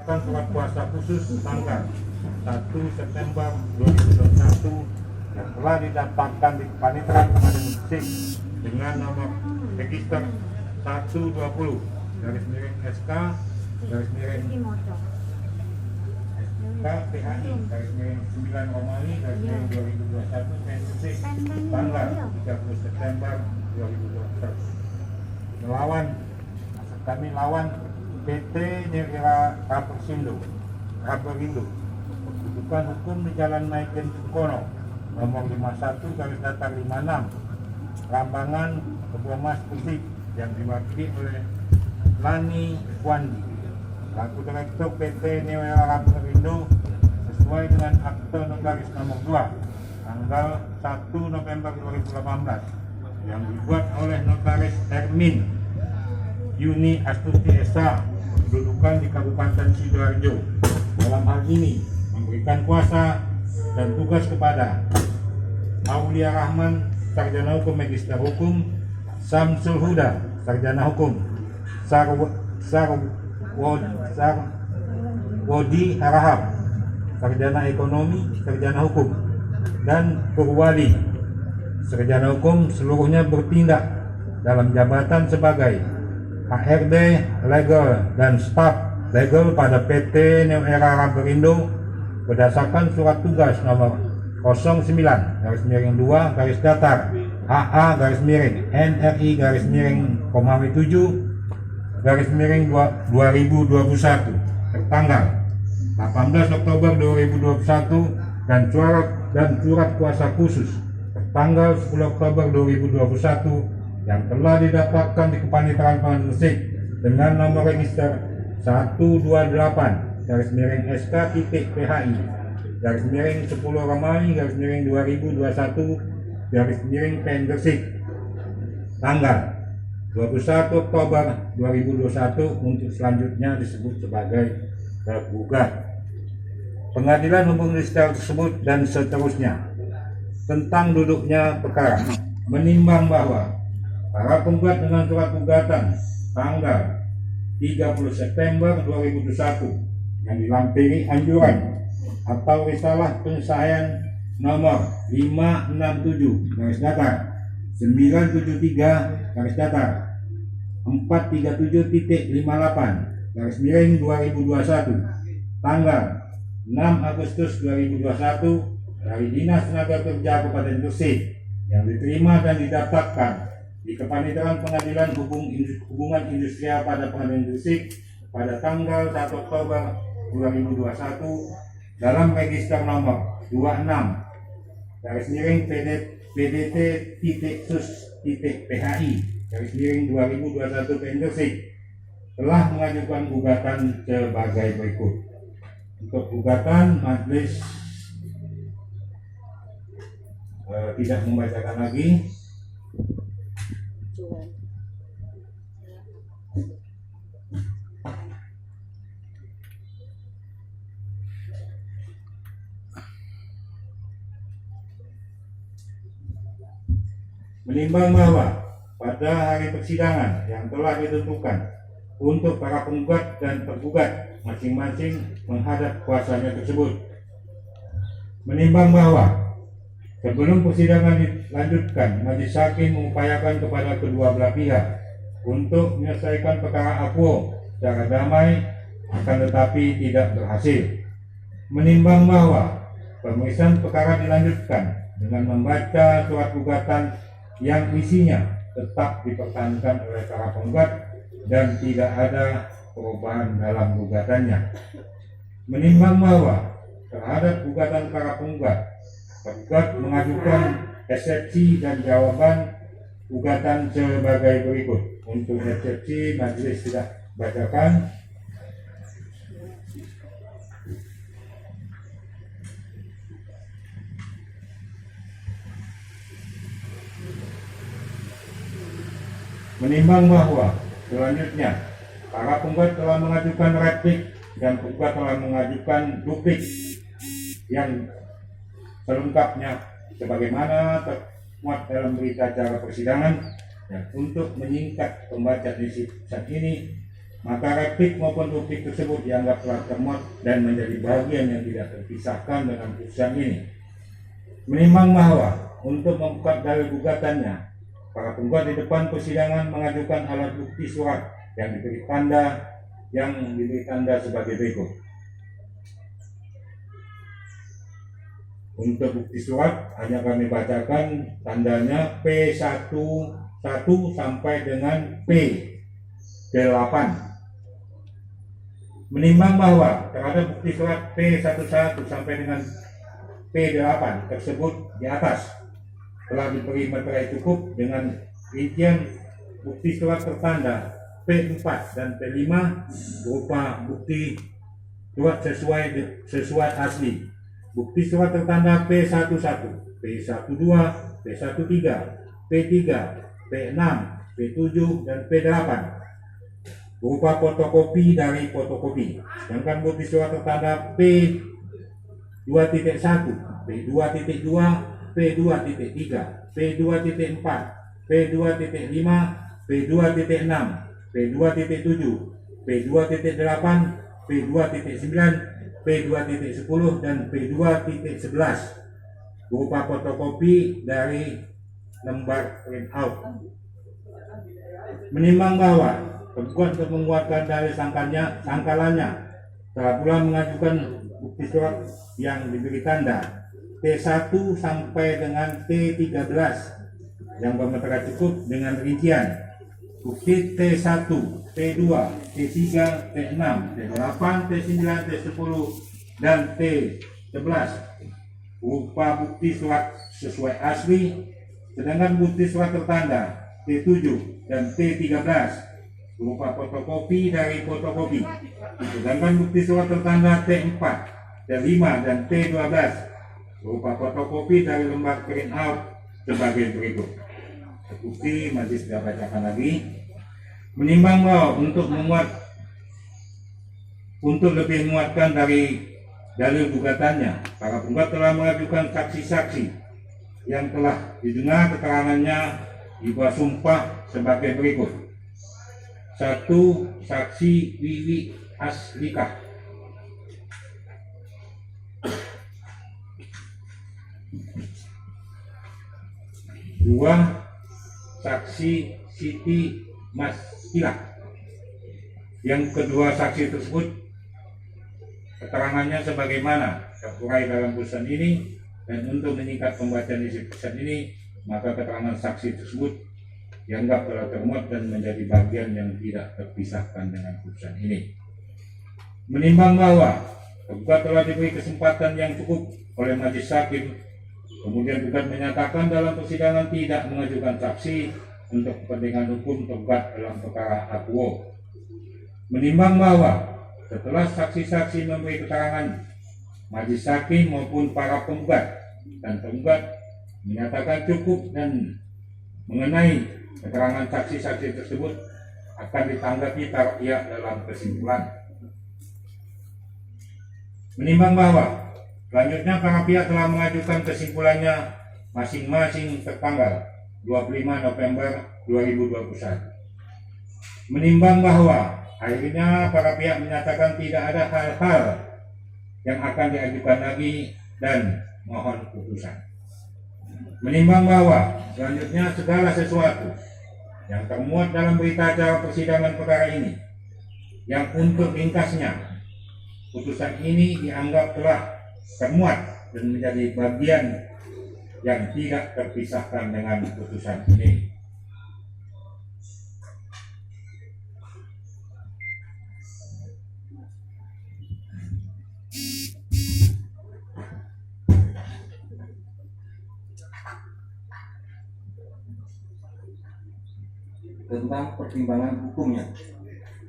Surat kuasa khusus tanggal 1 September 2021 yang telah didaftarkan di Panitera Pengadilan Musik dengan nomor register 120 SK PHI 9 Romawi 2021 Musik tanggal 30 September 2021 kami lawan PT Nirira Raperindo kedudukan hukum di Jalan Maiken Sukono nomor 51/56 Rambangan Kebomas Persik yang diwakili oleh Lani Wandi selaku Direktur PT Nirira Raperindo sesuai dengan akte notaris nomor 2 tanggal 1 November 2018 yang dibuat oleh Notaris Hermin Yuni Astuti Esa kedudukan di Kabupaten Sidoarjo. Dalam hal ini memberikan kuasa dan tugas kepada Aulia Rahman, Sarjana Hukum Magister Hukum, Samsul Huda, Sarjana Hukum, Wodi Harahap, Sarjana Ekonomi, Sarjana Hukum, dan Purwali, Sarjana Hukum, seluruhnya bertindak dalam jabatan sebagai HRD Legal dan Staf Legal pada PT Nirira Raperindo berdasarkan surat tugas nomor 09-2-NRI-7-2021 tertanggal 18 Oktober 2021 dan surat kuasa khusus tertanggal 10 Oktober 2021 yang telah didaftarkan di Kepaniteraan Pengadilan Musik dengan nomor register 128-SK-PHI 10 Romawi 2021 Pengersik tanggal 21 Oktober 2021 untuk selanjutnya disebut sebagai tergugat. Pengadilan Hukum Judisial tersebut dan seterusnya tentang duduknya perkara menimbang bahwa para penggugat dengan surat gugatan tanggal 30 September 2021 yang dilampiri anjuran atau risalah penyelesaian nomor 567 973 437.58 2021 tanggal 6 Agustus 2021 dari Dinas Tenaga Kerja Kabupaten Gresik yang diterima dan didaftarkan di Kepaniteraan Pengadilan Hubungan Industrial pada Pengadilan Gresik pada tanggal 1 Oktober 2021 dalam register nomor 26-PDT-SUS-PHI 2021 Pengersik telah mengajukan gugatan sebagai berikut. Untuk gugatan, majelis tidak membacakan lagi. Menimbang bahwa pada hari persidangan yang telah ditentukan untuk para penggugat dan tergugat masing-masing menghadap kuasanya tersebut, menimbang bahwa sebelum persidangan dilanjutkan, majelis hakim mengupayakan kepada kedua belah pihak untuk menyelesaikan perkara akuo secara damai, akan tetapi tidak berhasil. Menimbang bahwa pemeriksaan perkara dilanjutkan dengan membaca surat gugatan yang isinya tetap dipertahankan oleh para penggugat dan tidak ada perubahan dalam gugatannya. Menimbang bahwa terhadap gugatan para penggugat mengajukan eksepsi dan jawaban gugatan sebagai berikut. Untuk eksepsi, majelis tidak bacakan. Menimbang bahwa selanjutnya para penggugat telah mengajukan replik dan penggugat telah mengajukan duplik yang selengkapnya sebagaimana termuat dalam berita acara persidangan, dan untuk menyingkat pembacaan isi saat ini, maka replik maupun duplik tersebut dianggap telah termuat dan menjadi bagian yang tidak terpisahkan dengan putusan ini. Menimbang bahwa untuk membuka dalil gugatannya, para penggugat di depan persidangan mengajukan alat bukti surat yang diberi tanda sebagai berikut. Untuk bukti surat hanya kami bacakan tandanya P11 sampai dengan P8. Menimbang bahwa terhadap bukti surat P11 sampai dengan P8 tersebut di atas telah diberi materai cukup dengan rincian bukti surat tertanda P4 dan P5 berupa bukti surat sesuai asli. Bukti surat tertanda P11, P12, P13, P3, P6, P7, dan P8 berupa fotokopi dari fotokopi. Sedangkan bukti surat tertanda P2.1, P2.2, P2.3, P2.4, P2.5, P2.6, P2.7, P2.8, P2.9, P2.10 dan P2.11 berupa fotokopi dari lembar printout. Menimbang bahwa penggugat untuk menguatkan dalil sangkalannya telah pula mengajukan bukti surat yang diberi tanda T1 sampai dengan T13 yang bermaterai cukup dengan rincian bukti T1, T2, T3, T6, T8, T9, T10, dan T11 berupa bukti surat sesuai asli, sedangkan bukti surat tertanda T7 dan T13 berupa fotokopi dari fotokopi, sedangkan bukti surat tertanda T4, T5, dan T12 berupa fotokopi dari lembar printout sebagai berikut. Bukti masih sudah bacakan lagi. Menimbang bahwa untuk lebih menguatkan dari dalil gugatannya, para penggugat telah mengajukan saksi-saksi yang telah didengar keterangannya di bawah sumpah sebagai berikut. 1. Saksi Wiwi Aslikah. 2. Saksi Siti Maskilah. Yang kedua saksi tersebut keterangannya sebagaimana terurai dalam putusan ini, dan untuk menyingkat pembacaan isi putusan ini, maka keterangan saksi tersebut dianggap telah termuat dan menjadi bagian yang tidak terpisahkan dengan putusan ini. Menimbang bahwa penggugat telah diberi kesempatan yang cukup oleh majelis hakim, kemudian gugat menyatakan dalam persidangan tidak mengajukan saksi untuk kepentingan hukum tergugat dalam perkara akuo. Menimbang bahwa setelah saksi-saksi memberi keterangan, majelis hakim maupun para penggugat dan penggugat menyatakan cukup dan mengenai keterangan saksi-saksi tersebut akan ditanggapi para pihak dalam kesimpulan. Menimbang bahwa selanjutnya para pihak telah mengajukan kesimpulannya masing-masing tertanggal 25 November 2021. Menimbang bahwa akhirnya para pihak menyatakan tidak ada hal-hal yang akan diajukan lagi dan mohon putusan. Menimbang bahwa selanjutnya segala sesuatu yang termuat dalam berita acara persidangan perkara ini, yang untuk ringkasnya putusan ini dianggap telah termuat dan menjadi bagian yang tidak terpisahkan dengan putusan ini. Tentang pertimbangan hukumnya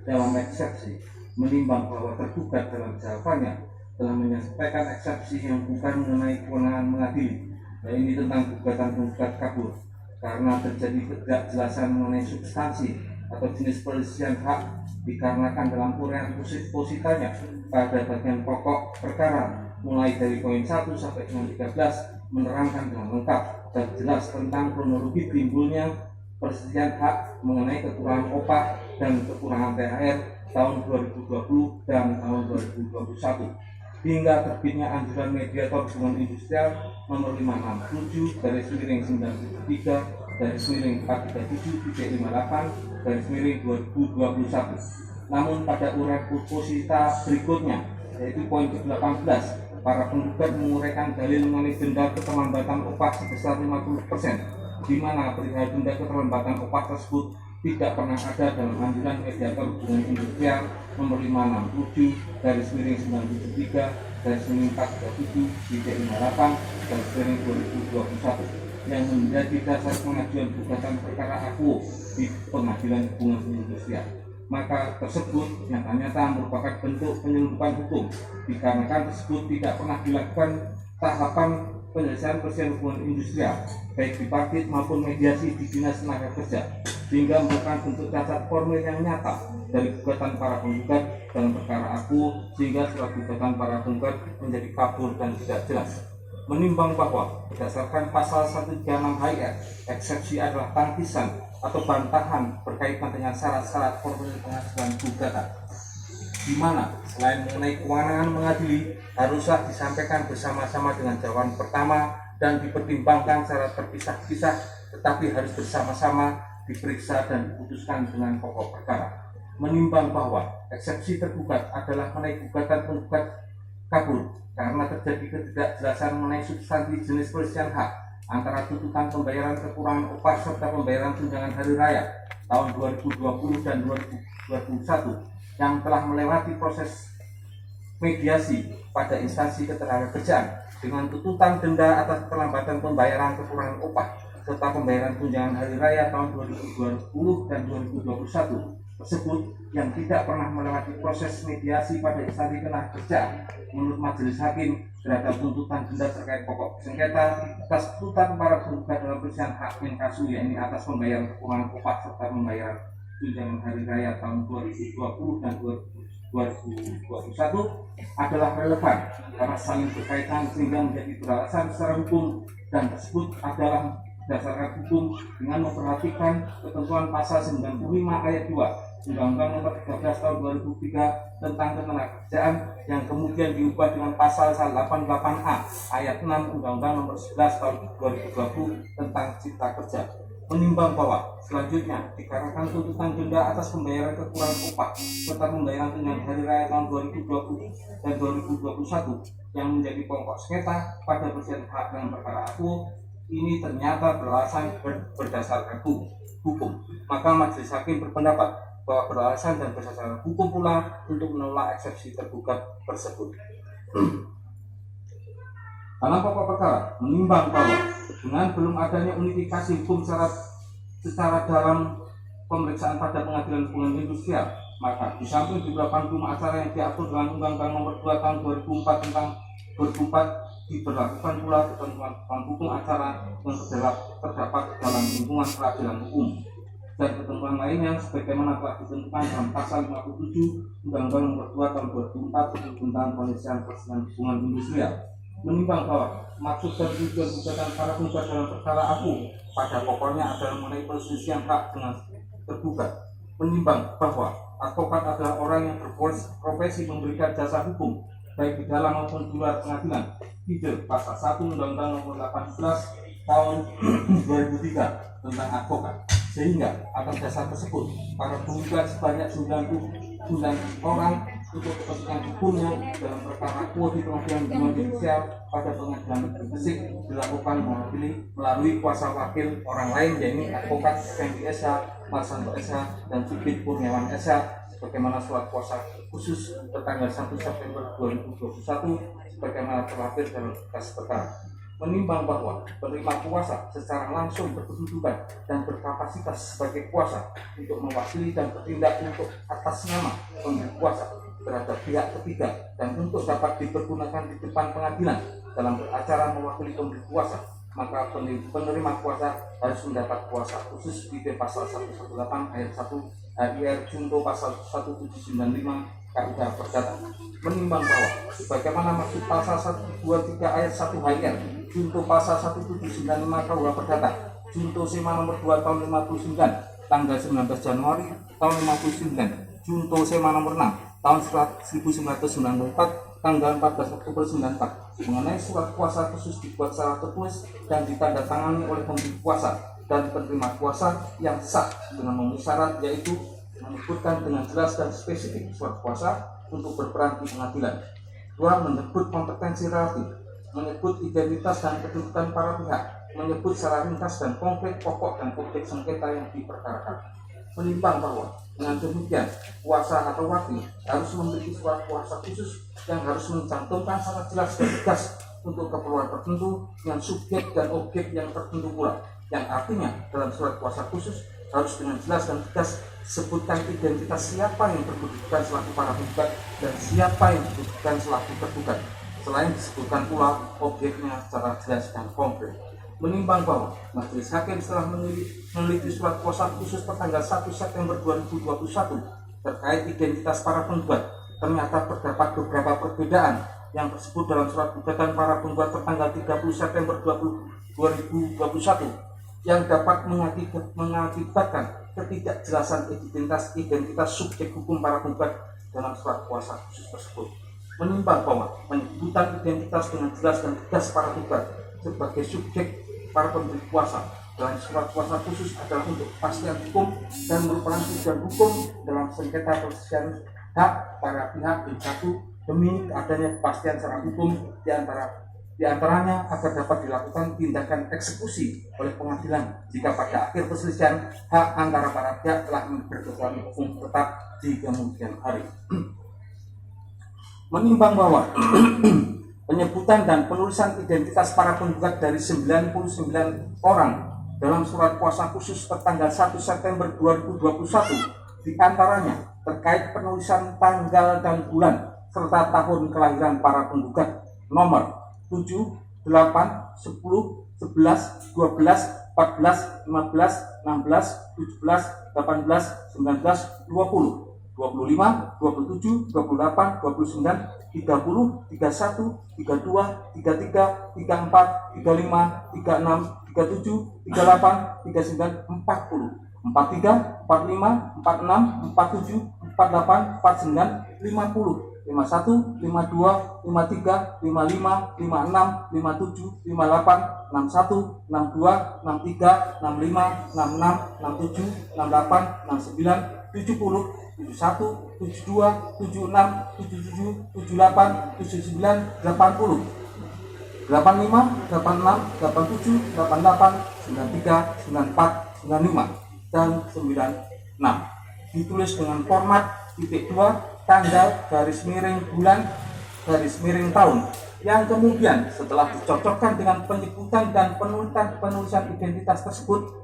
dalam eksepsi, menimbang bahwa tergugat dalam jawabannya telah menyampaikan eksepsi yang bukan mengenai kewenangan mengadili, dan ini tentang gugatan penggugat kabur karena terjadi ketidakjelasan mengenai substansi atau jenis pelisihan hak dikarenakan dalam uraian positanya pada bagian pokok perkara mulai dari poin 1 sampai dengan 13 menerangkan dengan lengkap dan jelas tentang kronologi timbulnya perselisihan hak mengenai kekurangan upah dan kekurangan THR tahun 2020 dan tahun 2021 hingga terbitnya anjuran mediator hubungan industrial nomor 567 garis miring 973 garis miring 437.58 garis miring 2021. Namun pada uraian purposita berikutnya, yaitu poin ke-18, para penggugat menguraikan dalil mengenai denda keterlambatan upah sebesar 50%, di mana perihal denda keterlambatan upah tersebut tidak pernah ada dalam anjuran mediator hubungan industrial nomor 567 garis miring 973 garis miring 437.58 garis miring 2021 yang menjadi dasar pengajuan gugatan perkara aku di pengadilan hubungan industrial. Maka tersebut nyata-nyata merupakan bentuk penyelundupan hukum dikarenakan tersebut tidak pernah dilakukan tahapan penyelesaian hubungan industrial baik bipartit maupun mediasi di Dinas Tenaga Kerja, sehingga merupakan bentuk cacat formil yang nyata dari gugatan para penggugat dalam perkara aku, sehingga setelah gugatan para penggugat menjadi kabur dan tidak jelas. Menimbang bahwa berdasarkan pasal 136 HIR, eksepsi adalah tangkisan atau bantahan berkaitan dengan syarat-syarat formil pengajuan gugatan, di mana selain mengenai kewenangan mengadili haruslah disampaikan bersama-sama dengan jawaban pertama dan dipertimbangkan secara terpisah-pisah, tetapi harus bersama-sama diperiksa dan diputuskan dengan pokok perkara. Menimbang bahwa eksepsi tergugat adalah mengenai gugatan penggugat kabur karena terjadi ketidakjelasan mengenai substansi jenis pelecehan hak antara tuntutan pembayaran kekurangan upah serta pembayaran tunjangan hari raya tahun 2020 dan 2021 yang telah melewati proses mediasi pada instansi ketenagakerjaan dengan tuntutan denda atas keterlambatan pembayaran kekurangan upah serta pembayaran tunjangan hari raya tahun 2020 dan 2021 tersebut yang tidak pernah melewati proses mediasi pada instansi ketenagakerjaan. Menurut majelis hakim terhadap tuntutan denda terkait pokok sengketa atas tuntutan para penggugat dalam pelecehan hak inkasu, yakni atas pembayaran kekurangan upah serta pembayaran tunjangan hari raya tahun 2020 dan 2021 adalah relevan karena saling berkaitan sehingga menjadi beralasan secara hukum, dan tersebut adalah berdasarkan hukum dengan memperhatikan ketentuan pasal 95 ayat 2 Undang-Undang Nomor 13 Tahun 2003 tentang Ketenagakerjaan yang kemudian diubah dengan pasal 88A ayat 6 Undang-Undang Nomor 11 Tahun 2020 tentang Cipta Kerja. Menimbang bahwa selanjutnya dikarenakan tuntutan denda atas pembayaran kekurangan upah serta pembayaran tunjangan hari raya tahun 2020 dan 2021 yang menjadi pokok sengketa pada pelecehan hak dalam perkara aku ini ternyata beralasan berdasarkan hukum, maka majelis hakim berpendapat bahwa beralasan dan berdasarkan hukum pula untuk menolak eksepsi tergugat tersebut. Dalam pokok perkara menimbang bahwa dengan belum adanya unifikasi hukum secara dalam pemeriksaan pada pengadilan hubungan industrial, maka di samping di belakang hukum acara yang diatur dengan Undang-Undang Nomor 2 Tahun 2004 tentang 2004 diberlakukan pula ketentuan hukum acara yang terdapat dalam lingkungan peradilan hukum dan ketentuan lainnya sebagaimana telah ditentukan dalam pasal 57 Undang-Undang Nomor 2 Tahun 2004 tentang penyelesaian perselisihan hubungan industrial. Menimbang bahwa maksud dan tujuan gugatan para penggugat dalam perkara aku pada pokoknya adalah mengenai perselisihan hak dengan tergugat. Menimbang bahwa advokat adalah orang yang berprofesi memberikan jasa hukum baik di dalam maupun di luar pengadilan. Ide pasal 1 Undang-Undang Nomor 18 Tahun 2003 tentang advokat, sehingga atas dasar tersebut para penggugat sebanyak 99 orang untuk kepentingan hukumnya dalam perkara aku di pengadilan hubungan industrial pada pengadilan negeri Gresik dilakukan melalui kuasa wakil orang lain, yaitu advokat Fendi SH, Marsanto SH, dan Subdit Kurniawan SH sebagaimana surat kuasa khusus tertanggal 1 September 2021 sebagaimana terlapor dalam berkas perkara. Menimbang bahwa penerima kuasa secara langsung berkedudukan dan berkapasitas sebagai kuasa untuk mewakili dan bertindak untuk atas nama pemberi kuasa terhadap pihak ketiga dan untuk dapat dipergunakan di depan pengadilan dalam beracara mewakili pemberi kuasa, maka penerima kuasa harus mendapat kuasa khusus di pasal 118 ayat 1 HIR junto pasal 1795 KUH Perdata. Menimbang bahwa sebagaimana maksud pasal 123 ayat 1 HIR junto pasal 1795 KUH Perdata junto SEMA nomor 2 tahun 59 tanggal 19 Januari tahun 59 Junto Sema nomor 6 tahun 1994 tanggal 14 Oktober 94 mengenai surat kuasa khusus dibuat secara tertulis dan ditandatangani oleh pemberi kuasa dan penerima kuasa yang sah dengan memenuhi syarat, yaitu menyebutkan dengan jelas dan spesifik surat kuasa untuk berperan di pengadilan. 2. Menyebut kompetensi relatif, menyebut identitas dan kedudukan para pihak, menyebut secara ringkas dan konkret pokok dan objek sengketa yang diperkarakan. Menimbang bahwa dengan demikian kuasa atau wakil harus memiliki surat kuasa khusus yang harus mencantumkan sangat jelas dan tegas untuk keperluan tertentu yang subjek dan objek yang tertentu pula, yang artinya dalam surat kuasa khusus harus dengan jelas dan tegas sebutkan identitas siapa yang berkedudukan selaku para penggugat dan siapa yang berkedudukan selaku tergugat, selain disebutkan pula objeknya secara jelas dan konkret. Menimbang bahwa majelis hakim setelah meneliti surat kuasa khusus pertanggal 1 September 2021 terkait identitas para penggugat, ternyata terdapat beberapa perbedaan yang tersebut dalam surat gugatan para penggugat tertanggal 30 September 2021 yang dapat mengakibatkan ketidakjelasan identitas subjek hukum para penggugat dalam surat kuasa khusus tersebut. Menimbang bahwa penyebutan identitas dengan jelas dan tegas para penggugat sebagai subjek para pemberi kuasa dalam surat kuasa khusus adalah untuk kepastian hukum dan merupakan tujuan hukum dalam sengketa perselisihan hak para pihak yang satu demi adanya kepastian secara hukum di antaranya agar dapat dilakukan tindakan eksekusi oleh pengadilan jika pada akhir perselisihan hak antara para pihak telah berkekuatan hukum tetap di kemudian hari. Menimbang bahwa penyebutan dan penulisan identitas para penggugat dari 99 orang dalam surat kuasa khusus tertanggal 1 September 2021 diantaranya terkait penulisan tanggal dan bulan serta tahun kelahiran para penggugat nomor 7, 8, 10, 11, 12, 14, 15, 16, 17, 18, 19, 20, 25, 27, 28, 29, 30, 31, 32, 33, 34, 35, 36, 37, 38, 39, 40, 43, 45, 46, 47, 48, 49, 50, 51, 52, 53, 55, 56, 57, 58, 61, 62, 63, 65, 66, 67, 68, 69, 70, 71, 72, 76, 77, 78, 79, 80, 85, 86, 87, 88, 93, 94, 95, dan 96. Ditulis dengan format titik 2, tanggal, garis miring bulan, garis miring tahun, yang kemudian setelah dicocokkan dengan penyebutan dan penulisan identitas tersebut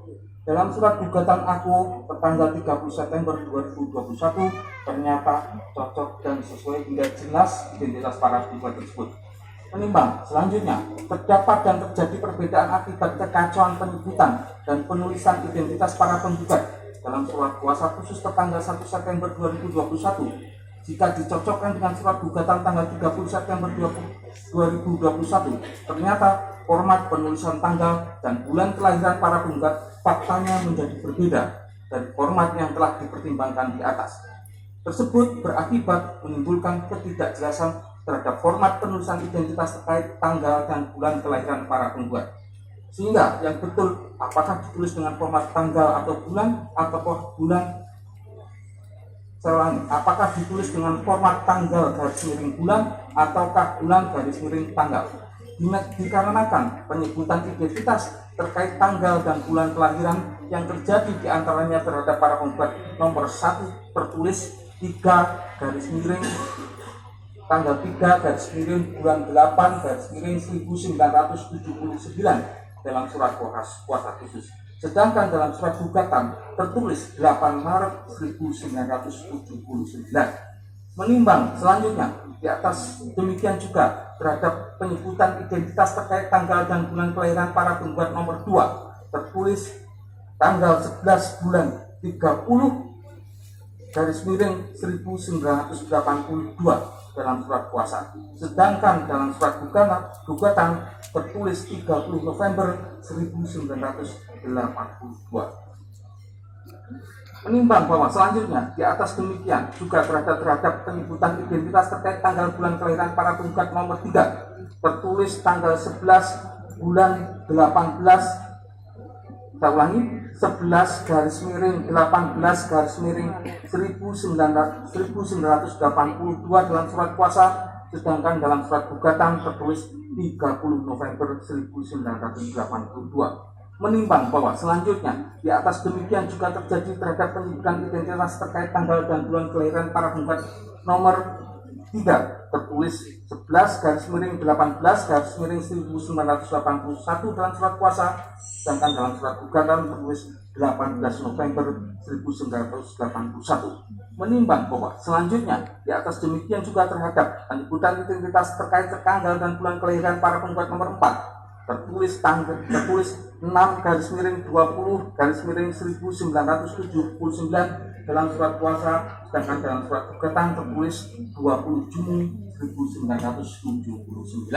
dalam surat gugatan aku pertanggal 30 September 2021 ternyata cocok dan sesuai hingga jelas identitas para penggugat tersebut. Menimbang selanjutnya terdapat dan terjadi perbedaan akibat kekacauan penyebutan dan penulisan identitas para penggugat dalam surat kuasa khusus tertanggal 1 September 2021 jika dicocokkan dengan surat gugatan tanggal 30 September 2021 ternyata format penulisan tanggal dan bulan kelahiran para penggugat faktanya menjadi berbeda dari format yang telah dipertimbangkan di atas. Tersebut berakibat menimbulkan ketidakjelasan terhadap format penulisan identitas terkait tanggal dan bulan kelahiran para penggugat. Sehingga yang betul apakah ditulis dengan format tanggal atau bulan ataukah bulan apakah ditulis dengan format tanggal garis miring bulan ataukah bulan garis miring tanggal. Dikarenakan penyebutan identitas terkait tanggal dan bulan kelahiran yang terjadi di antaranya terhadap para penggugat nomor 1 tertulis 3 garis miring tanggal 3 garis miring bulan 8 garis miring 1979 dalam surat kuasa khusus. Sedangkan dalam surat gugatan tertulis 8 Maret 1979. Menimbang selanjutnya di atas demikian juga terhadap penyebutan identitas terkait tanggal dan bulan kelahiran para penggugat nomor 2 tertulis tanggal 11 bulan 30 garis miring 1982 dalam surat kuasa. Sedangkan dalam surat gugatan tertulis 30 November 1982. Menimbang bahwa selanjutnya di atas demikian juga terhadap penyebutan identitas terkait tanggal bulan kelahiran para penggugat nomor 3 tertulis tanggal 11 bulan 18, saya ulangi, 11 garis miring 18 garis miring 1982 dalam surat kuasa, sedangkan dalam surat gugatan tertulis 30 November 1982. Menimbang bahwa selanjutnya di atas demikian juga terjadi terhadap penyebutan identitas terkait tanggal dan bulan kelahiran para penggugat nomor 3 tertulis 11 garis miring 18 garis miring 1981 dalam surat kuasa, sedangkan dalam surat gugatan tertulis 18 November 1981. Menimbang bahwa selanjutnya di atas demikian juga terhadap penyebutan identitas terkait tanggal dan bulan kelahiran para penggugat nomor 4 tertulis 6 garis miring 20 garis miring 1979 dalam surat kuasa, sedangkan dalam surat gugatan tertulis 20 Juni 1979.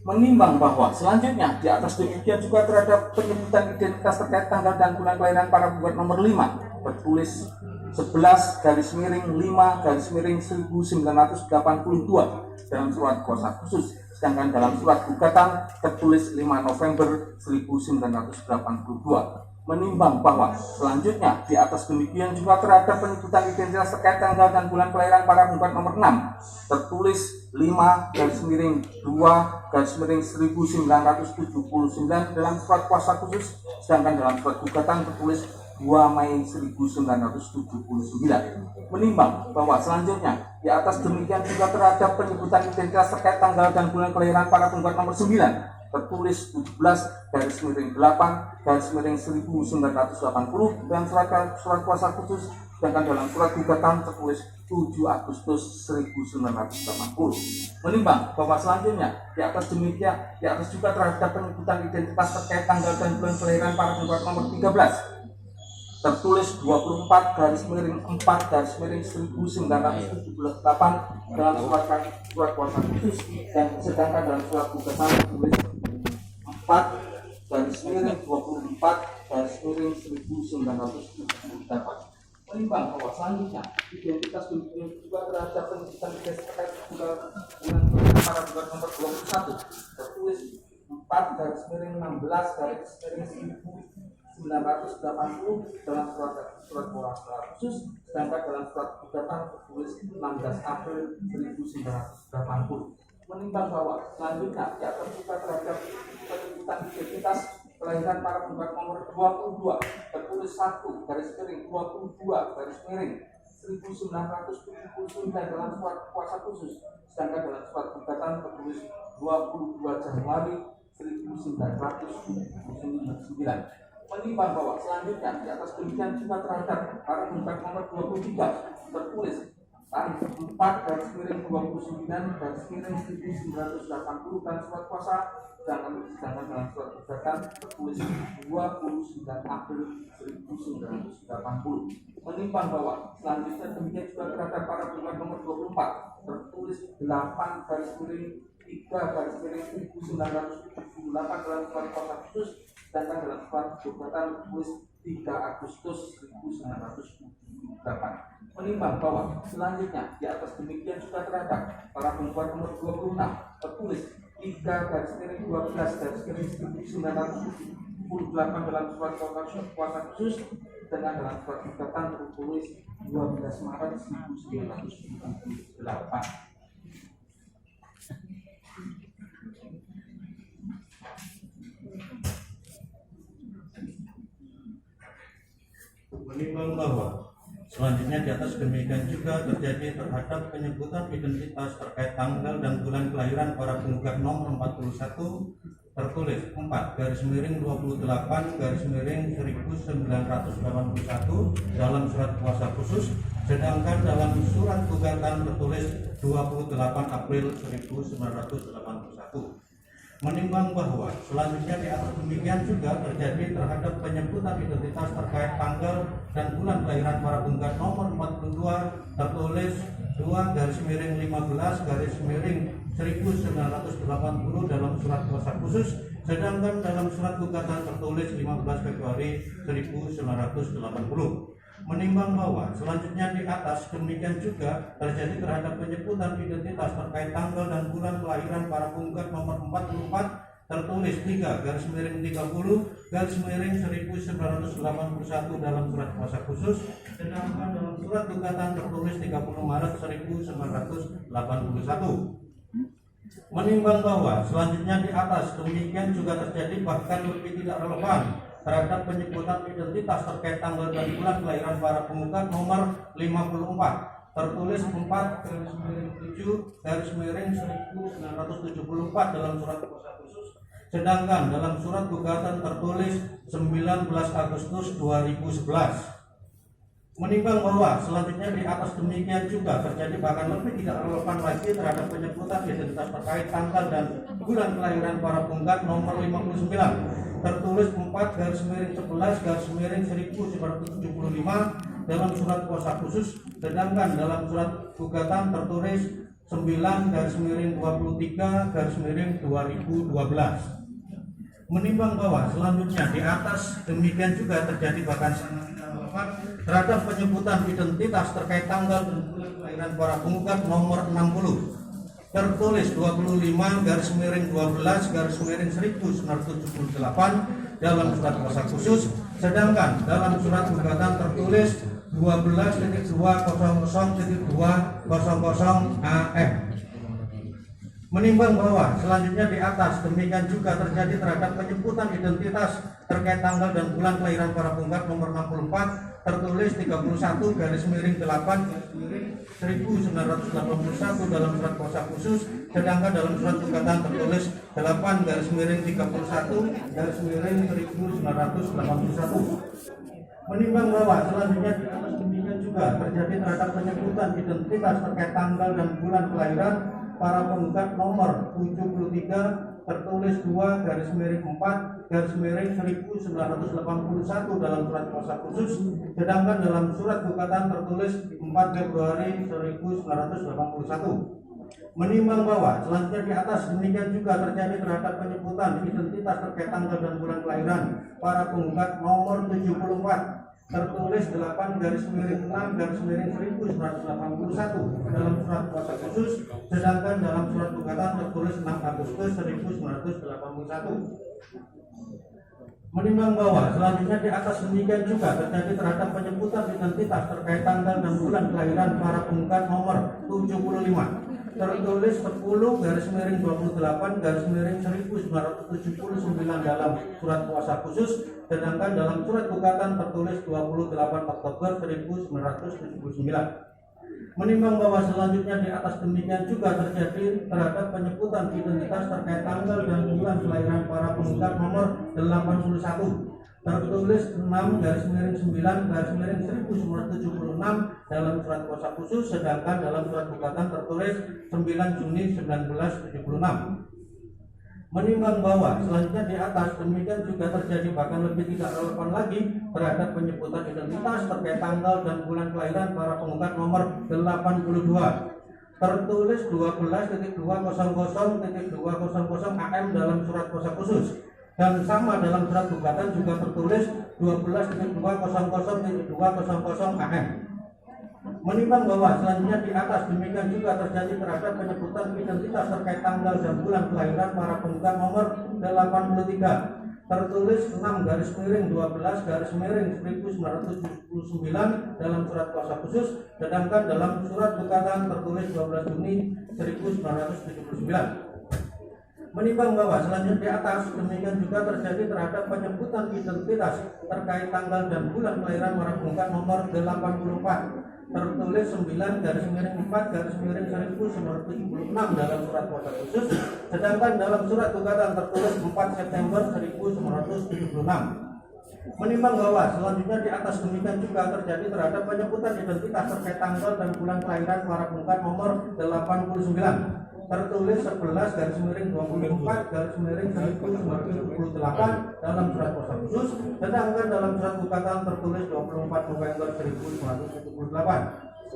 Menimbang bahwa selanjutnya di atas demikian juga terhadap penyebutan identitas terkait tanggal dan bulan kelahiran para penggugat nomor 5 tertulis 11 garis miring 5 garis miring 1982 dalam surat kuasa khusus, sedangkan dalam surat gugatan tertulis 5 November 1982. Menimbang bahwa selanjutnya di atas demikian juga terhadap penyebutan identitas terkait tanggal dan bulan kelahiran para penggugat nomor 6 tertulis 5 garis miring 2 garis miring 1979 dalam surat kuasa khusus, sedangkan dalam surat gugatan tertulis 2 Mei 1979. Menimbang bahwa selanjutnya di atas demikian juga terhadap penyebutan identitas terkait tanggal dan bulan kelahiran para penggugat nomor 9 tertulis 17 garis miring 8 garis miring 1980 dalam surat kuasa khusus, sedangkan dalam surat gugatan tertulis 7 Agustus 1980. Menimbang bahwa selanjutnya di atas demikian juga terhadap penyebutan identitas terkait tanggal dan bulan kelahiran para penggugat nomor 13 tertulis 24 garis miring 4 garis miring 1978 dalam surat kuasa khusus, dan sedangkan dalam surat gugatan tertulis 4 garis miring 24 garis miring 1978. Menimbang bahwa selanjutnya identitas demikian juga terhadap penyebutan identitas terkait tanggal bulan kelahiran para penggugat nomor 21 tertulis 4 garis miring 16 garis miring 1980 dalam surat kuasa khusus, sedangkan dalam surat gugatan tertulis 16 April 1980. Menimbang bahwa selanjutnya di atas juga terhadap penyebutan identitas kelahiran para penggugat nomor 22 tertulis 1 garis miring 22 garis miring 1979 dalam surat kuasa khusus, sedangkan dalam surat gugatan tertulis 22 Januari 1979. Menimbang bahwa selanjutnya di atas demikian juga terhadap para penggugat nomor 23 tertulis 4 garis miring 29 garis miring 1980 dan surat kuasa, sedangkan dalam surat gugatan tertulis 29 April 1980. Menimbang bahwa selanjutnya demikian juga terhadap para penggugat nomor 24 tertulis 8 garis miring 3 garis miring 1978 dalam surat kuasa khusus, sedangkan dalam surat gugatan tertulis 3 Agustus 1978. Menimbang bahwa selanjutnya di atas demikian juga terhadap para penggugat nomor 26 tertulis 3 garis miring 12 garis miring 1978 dalam surat kuasa khusus, sedangkan dalam surat gugatan tertulis 12 Maret 1978. Menimbang bahwa selanjutnya di atas demikian juga terjadi terhadap penyebutan identitas terkait tanggal dan bulan kelahiran para penggugat nomor 41 tertulis 4 garis miring 28 garis miring 1981 dalam surat kuasa khusus, sedangkan dalam surat gugatan tertulis 28 April 1981. Menimbang bahwa selanjutnya di atas demikian juga terjadi terhadap penyebutan identitas terkait tanggal dan bulan kelahiran para penggugat nomor 42 tertulis 2 garis miring 15 garis miring 1980 dalam surat kuasa khusus, sedangkan dalam surat gugatan tertulis 15 Februari 1980. Menimbang bahwa selanjutnya di atas demikian juga terjadi terhadap penyebutan identitas terkait tanggal dan bulan kelahiran para penggugat nomor 44 tertulis 3/30/1981 dalam surat kuasa khusus, sedangkan dalam surat gugatan tertulis 30 Maret 1981. Menimbang bahwa selanjutnya di atas demikian juga terjadi bahkan lebih tidak relevan terhadap penyebutan identitas terkait tanggal dan bulan kelahiran para penggugat nomor 54 tertulis 4/7/1974 dalam surat kuasa khusus, sedangkan dalam surat gugatan tertulis 19 Agustus 2011. Menimbang bahwa selanjutnya di atas demikian juga terjadi bahkan lebih tidak relevan lagi terhadap penyebutan identitas terkait tanggal dan bulan kelahiran para penggugat nomor 59 tertulis 4/11/1975 dalam surat kuasa khusus, sedangkan dalam surat gugatan tertulis 9/23/2012. Menimbang bahwa selanjutnya di atas demikian juga terjadi bahkan sangat tidak relevan terhadap penyebutan identitas terkait tanggal dan bulan kelahiran para penggugat nomor 60 tertulis 25/12/1978 dalam surat kuasa khusus, sedangkan dalam surat gugatan tertulis 12.20.200 AM. Menimbang bahwa selanjutnya di atas demikian juga terjadi terhadap penyebutan identitas terkait tanggal dan bulan kelahiran para penggugat nomor 64 tertulis 31/8/1981 dalam surat kuasa khusus, sedangkan dalam surat gugatan tertulis 8/31/1981. Menimbang bahwa selanjutnya di atas demikian juga terjadi terhadap penyebutan identitas terkait tanggal dan bulan kelahiran para penggugat nomor 73 tertulis 2/4/1981 dalam surat kuasa khusus, sedangkan dalam surat gugatan tertulis 4 Februari 1981. Menimbang bahwa selanjutnya di atas demikian juga terjadi terhadap penyebutan identitas terkait tanggal dan bulan kelahiran para penggugat nomor 74 tertulis 8/6/1981 dalam surat kuasa khusus, sedangkan dalam surat gugatan tertulis 6 Agustus 1981. Menimbang bahwa selanjutnya di atas demikian juga terjadi terhadap penyebutan identitas terkait tanggal dan bulan kelahiran para penggugat nomor 75 tertulis 10/28/1979 dalam surat kuasa khusus, sedangkan dalam surat gugatan tertulis 28 Oktober 1979. Menimbang bahwa selanjutnya di atas demikian juga terjadi terhadap penyebutan identitas terkait tanggal dan bulan kelahiran para penggugat nomor 81 tertulis 6/9/1976 dalam surat kuasa khusus, sedangkan dalam surat gugatan tertulis 9 Juni 1976. Menimbang bahwa selanjutnya di atas demikian juga terjadi bahkan lebih tidak relevan lagi terhadap penyebutan identitas terkait tanggal dan bulan kelahiran para penggugat nomor 82 tertulis 12.200.200 AM dalam surat kuasa khusus, dan sama dalam surat gugatan juga tertulis 12.200.200 AM. Menimbang bahwa selanjutnya di atas demikian juga terjadi terhadap penyebutan identitas terkait tanggal dan bulan kelahiran para penggugat nomor 83 tertulis 6/12/1979 dalam surat kuasa khusus, sedangkan dalam surat gugatan tertulis 12 Juni 1979. Menimbang bahwa selanjutnya di atas demikian juga terjadi terhadap penyebutan identitas terkait tanggal dan bulan kelahiran para penggugat nomor 84 tertulis 9/4/1976 dalam surat kuasa khusus, sedangkan dalam surat gugatan tertulis 4 September 1976. Menimbang bahwa selanjutnya di atas demikian juga terjadi terhadap penyebutan identitas terkait tanggal dan bulan kelahiran para penggugat nomor 89 tertulis 11/24/1978 dalam surat kuasa khusus, sedangkan dalam surat gugatan tertulis 24 November 1978.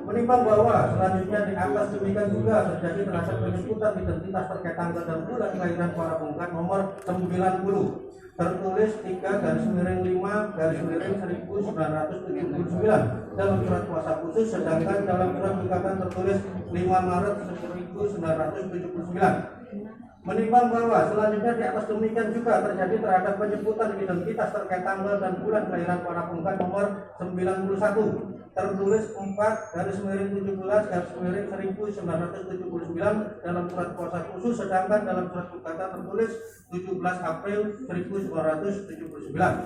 Menimbang bahwa selanjutnya di atas demikian juga terjadi terhadap penyebutan identitas terkait tanggal dan bulan kelahiran para penggugat nomor 90 tertulis 3/5/1979 dalam surat kuasa khusus, sedangkan dalam surat gugatan tertulis 5 Maret 1979. Menimbang bahwa selanjutnya di atas demikian juga terjadi terhadap penyebutan identitas terkait tanggal dan bulan kelahiran para penggugat nomor 91 tertulis 4/17/1979 dalam surat kuasa khusus, sedangkan dalam surat gugatan tertulis 17 April 1979.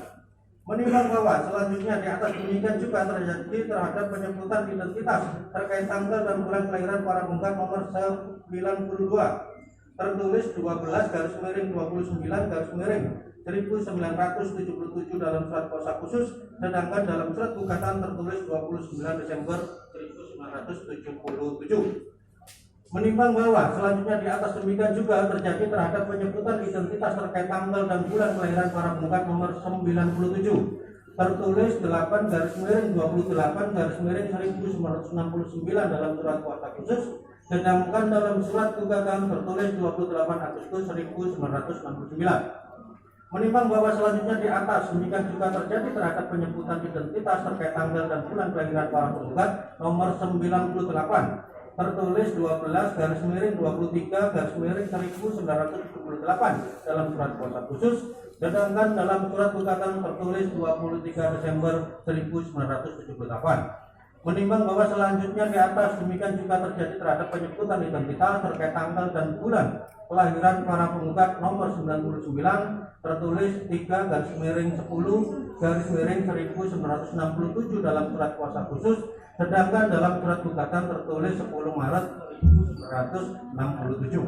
Menimbang bahwa selanjutnya di atas demikian juga terjadi terhadap penyebutan identitas terkait tanggal dan bulan kelahiran para penggugat nomor 92 tertulis 12/29/1977 dalam surat kuasa khusus, sedangkan dalam surat gugatan tertulis 29 Desember 1977. Menimbang bahwa selanjutnya di atas demikian juga terjadi terhadap penyebutan identitas terkait tanggal dan bulan kelahiran para penggugat nomor 97 tertulis 8/28/1969 dalam surat kuasa khusus, sedangkan dalam surat gugatan tertulis 28 Agustus 1969. Menimbang bahwa selanjutnya di atas demikian juga terjadi terhadap penyebutan identitas terkait tanggal dan bulan kelahiran para penggugat nomor 98 tertulis 12/23/1978 dalam surat kuasa khusus, sedangkan dalam surat gugatan tertulis 23 Desember 1978. Menimbang bahwa selanjutnya di atas demikian juga terjadi terhadap penyebutan identitas terkait tanggal dan bulan kelahiran para penggugat nomor 99 tertulis 3/10/1967 dalam surat kuasa khusus, sedangkan dalam surat gugatan tertulis 10 Maret 1967.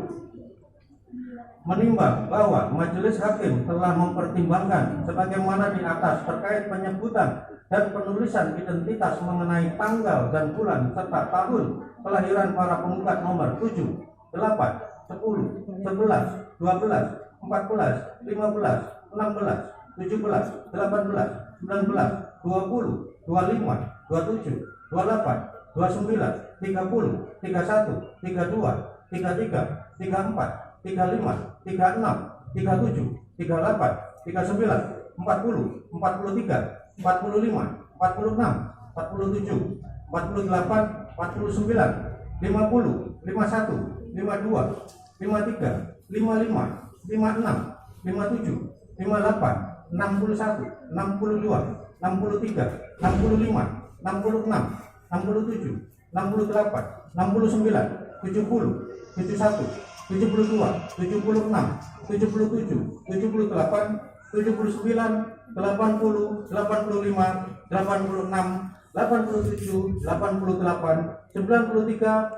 Menimbang bahwa majelis hakim telah mempertimbangkan sebagaimana di atas terkait penyebutan dan penulisan identitas mengenai tanggal dan bulan serta tahun kelahiran para penggugat nomor 7, 8, 10, 11, 12, 14, 15, 16, 17, 18, 19, 20, 25, 27, 28, 29, 30, 31, 32, 33, 34, 35, 36, 37, 38, 39, 40, 43, 45, 46, 47, 48, 49, 50, 51, 52, 53, 55, 56, 57, 58, 61, 62, 63, 65, 66, 67, 68, 69, 70, 71, 72, 76, 77, 78, 79, 80, 85, 86, 87, 88, 93,